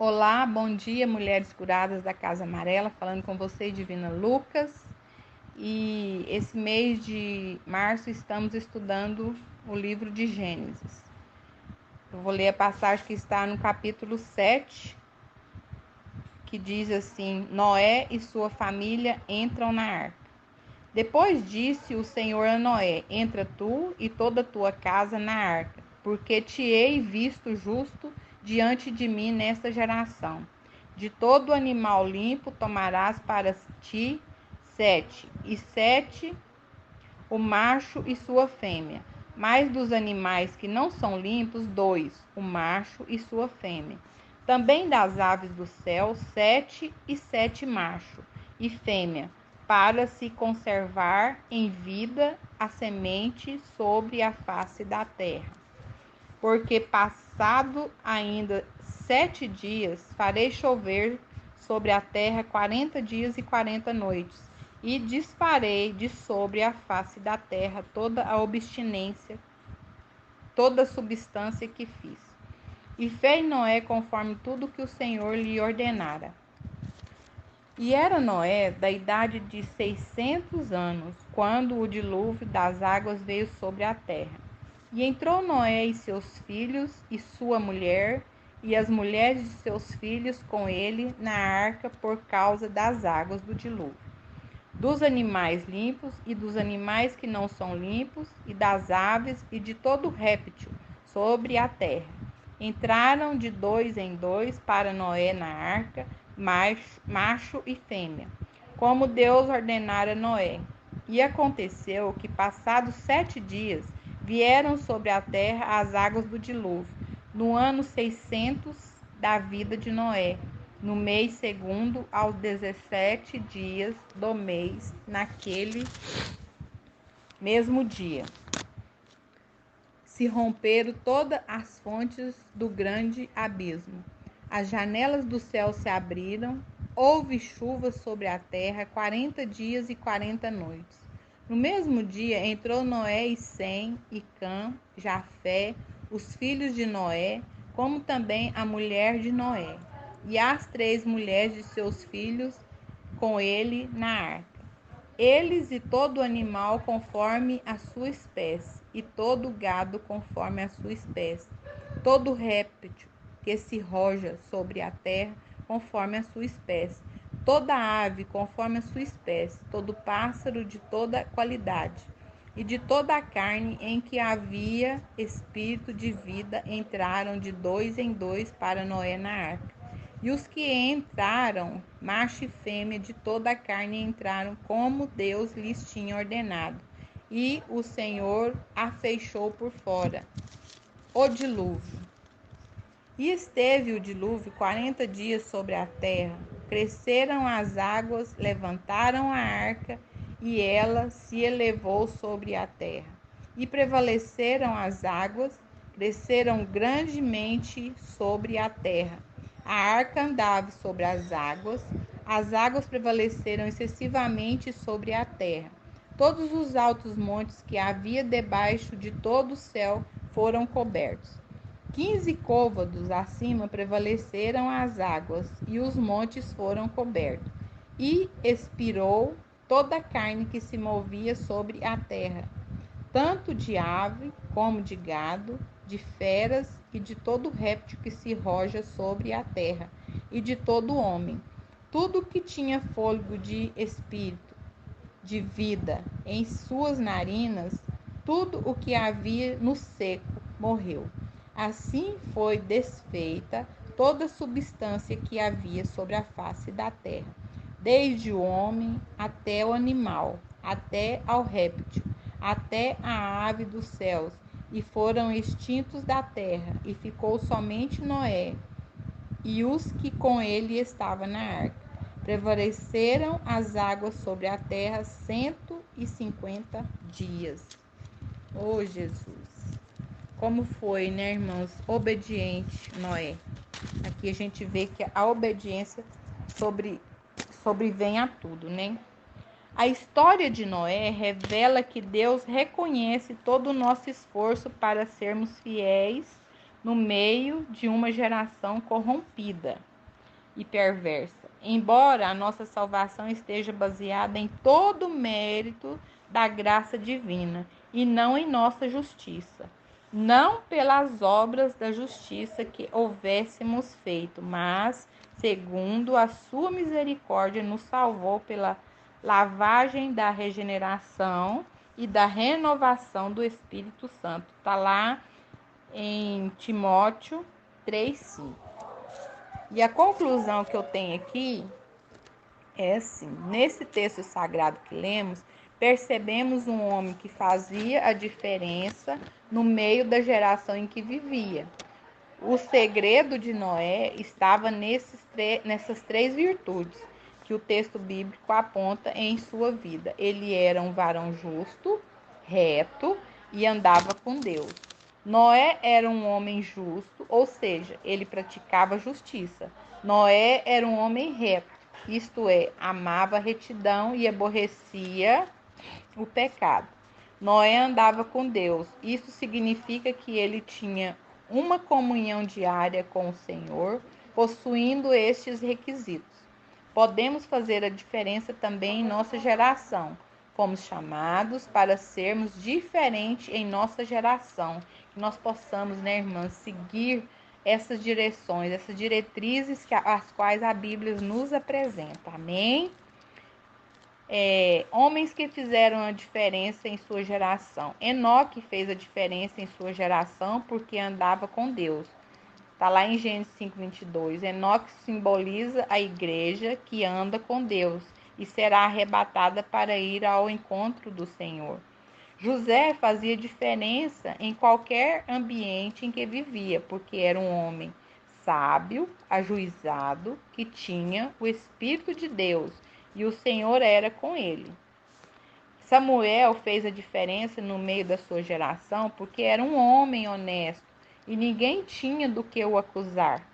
Olá, bom dia, mulheres curadas da Casa Amarela, falando com você, Divina Lucas. E esse mês de março estamos estudando o livro de Gênesis. Eu vou ler a passagem que está no capítulo 7, que diz assim: Noé e sua família entram na arca. Depois disse o Senhor a Noé: Entra tu e toda a tua casa na arca, porque te hei visto justo diante de mim nesta geração. De todo animal limpo tomarás para ti 7, e 7 o macho e sua fêmea. Mas dos animais que não são limpos, 2, o macho e sua fêmea. Também das aves do céu, 7 e 7 macho e fêmea, para se conservar em vida a semente sobre a face da terra. Porque passado ainda 7 dias, farei chover sobre a terra 40 dias e 40 noites, e disparei de sobre a face da terra toda a obstinência, toda a substância que fiz. E fez Noé conforme tudo que o Senhor lhe ordenara. E era Noé da idade de 600 anos, quando o dilúvio das águas veio sobre a terra. E entrou Noé e seus filhos, e sua mulher, e as mulheres de seus filhos com ele na arca por causa das águas do dilúvio. Dos animais limpos e dos animais que não são limpos, e das aves e de todo réptil sobre a terra. Entraram de 2 em 2 para Noé na arca, macho e fêmea, como Deus ordenara a Noé. E aconteceu que, passados 7 dias, vieram sobre a terra as águas do dilúvio, no ano 600 da vida de Noé, no mês segundo, aos 17 dias do mês, naquele mesmo dia. Se romperam todas as fontes do grande abismo. As janelas do céu se abriram, houve chuva sobre a terra 40 dias e 40 noites. No mesmo dia entrou Noé e Sem, e Cã, Jafé, os filhos de Noé, como também a mulher de Noé, e as 3 mulheres de seus filhos com ele na arca. Eles e todo animal conforme a sua espécie, e todo gado conforme a sua espécie, todo réptil que se roja sobre a terra conforme a sua espécie, toda ave conforme a sua espécie, todo pássaro de toda qualidade, e de toda a carne em que havia espírito de vida entraram de 2 em 2 para Noé na arca. E os que entraram, macho e fêmea de toda a carne, entraram como Deus lhes tinha ordenado. E o Senhor a fechou por fora. O dilúvio. E esteve o dilúvio 40 dias sobre a terra. Cresceram as águas, levantaram a arca, e ela se elevou sobre a terra. E prevaleceram as águas, cresceram grandemente sobre a terra. A arca andava sobre as águas prevaleceram excessivamente sobre a terra. Todos os altos montes que havia debaixo de todo o céu foram cobertos. 15 côvados acima prevaleceram as águas, e os montes foram cobertos. E expirou toda a carne que se movia sobre a terra, tanto de ave como de gado, de feras e de todo réptil que se roja sobre a terra, e de todo homem. Tudo que tinha fôlego de espírito, de vida em suas narinas, tudo o que havia no seco morreu. Assim foi desfeita toda a substância que havia sobre a face da terra, desde o homem até o animal, até ao réptil, até a ave dos céus, e foram extintos da terra, e ficou somente Noé e os que com ele estavam na arca. Prevaleceram as águas sobre a terra 150 dias. Oh, Jesus! Como foi, né, irmãos? Obediente Noé. Aqui a gente vê que a obediência sobrevém a tudo, né? A história de Noé revela que Deus reconhece todo o nosso esforço para sermos fiéis no meio de uma geração corrompida. e perversa, embora a nossa salvação esteja baseada em todo o mérito da graça divina e não em nossa justiça, não pelas obras da justiça que houvéssemos feito, mas segundo a sua misericórdia nos salvou pela lavagem da regeneração e da renovação do Espírito Santo. Está lá em Timóteo 3:5. E a conclusão que eu tenho aqui é assim: nesse texto sagrado que lemos, percebemos um homem que fazia a diferença no meio da geração em que vivia. O segredo de Noé estava nessas três virtudes que o texto bíblico aponta em sua vida. Ele era um varão justo, reto e andava com Deus. Noé era um homem justo, ou seja, ele praticava justiça. Noé era um homem reto, isto é, amava a retidão e aborrecia o pecado. Noé andava com Deus. Isso significa que ele tinha uma comunhão diária com o Senhor, possuindo estes requisitos. Podemos fazer a diferença também em nossa geração. Fomos chamados para sermos diferentes em nossa geração. Que nós possamos, né, irmãs, seguir essas direções, essas diretrizes as quais a Bíblia nos apresenta. Amém? Homens que fizeram a diferença em sua geração. Enoque fez a diferença em sua geração porque andava com Deus. Está lá em Gênesis 5:22. Enoque simboliza a igreja que anda com Deus e será arrebatada para ir ao encontro do Senhor. José fazia diferença em qualquer ambiente em que vivia, porque era um homem sábio, ajuizado, que tinha o Espírito de Deus e o Senhor era com ele. Samuel fez a diferença no meio da sua geração porque era um homem honesto e ninguém tinha do que o acusar.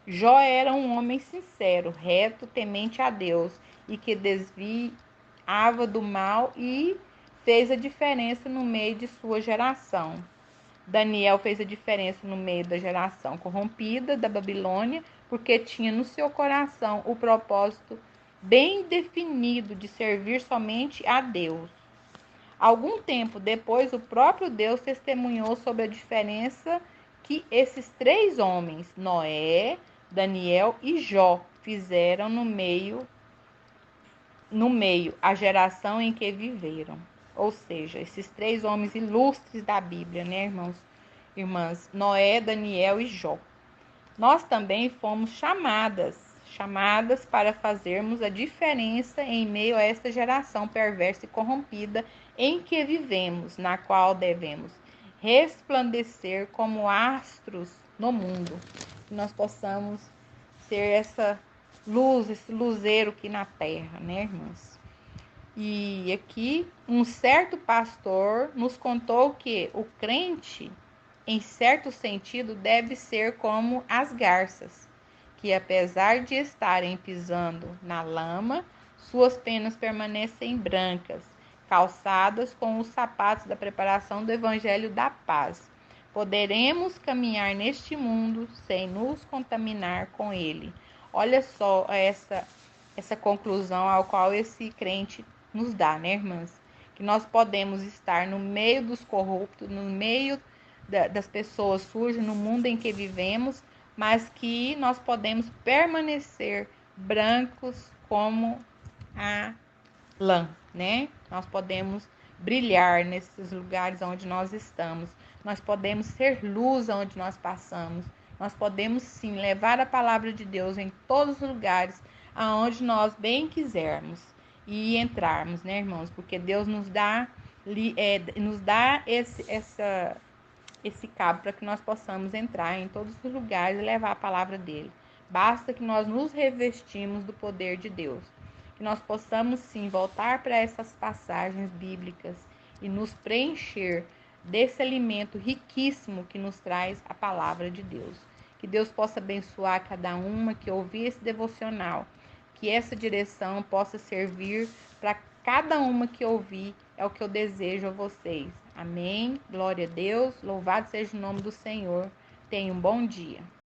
Jó era um homem sincero, reto, temente a Deus e que desviava do mal e fez a diferença no meio de sua geração. Daniel fez a diferença no meio da geração corrompida da Babilônia, porque tinha no seu coração o propósito bem definido de servir somente a Deus. Algum tempo depois, o próprio Deus testemunhou sobre a diferença que esses três homens, Noé, Daniel e Jó, fizeram no meio a geração em que viveram. Ou seja, esses três homens ilustres da Bíblia, né, irmãs? Noé, Daniel e Jó. Nós também fomos chamadas para fazermos a diferença em meio a esta geração perversa e corrompida em que vivemos, na qual devemos resplandecer como astros no mundo. Que nós possamos ser essa luz, esse luzeiro aqui na terra, né, irmãs? E aqui, um certo pastor nos contou que o crente, em certo sentido, deve ser como as garças, que apesar de estarem pisando na lama, suas penas permanecem brancas, calçadas com os sapatos da preparação do Evangelho da Paz. Poderemos caminhar neste mundo sem nos contaminar com ele. Olha só essa conclusão ao qual esse crente nos dá, né, irmãs? Que nós podemos estar no meio dos corruptos, no meio das pessoas sujas, no mundo em que vivemos, mas que nós podemos permanecer brancos como a lã, né? Nós podemos brilhar nesses lugares onde nós estamos. Nós podemos ser luz onde nós passamos. Nós podemos sim levar a palavra de Deus em todos os lugares aonde nós bem quisermos e entrarmos, né, irmãos? Porque Deus nos dá esse cabo para que nós possamos entrar em todos os lugares e levar a palavra dele. Basta que nós nos revestimos do poder de Deus. Que nós possamos sim voltar para essas passagens bíblicas e nos preencher desse alimento riquíssimo que nos traz a palavra de Deus. Que Deus possa abençoar cada uma que ouvir esse devocional. Que essa direção possa servir para cada uma que ouvir, é o que eu desejo a vocês. Amém? Glória a Deus. Louvado seja o nome do Senhor. Tenha um bom dia.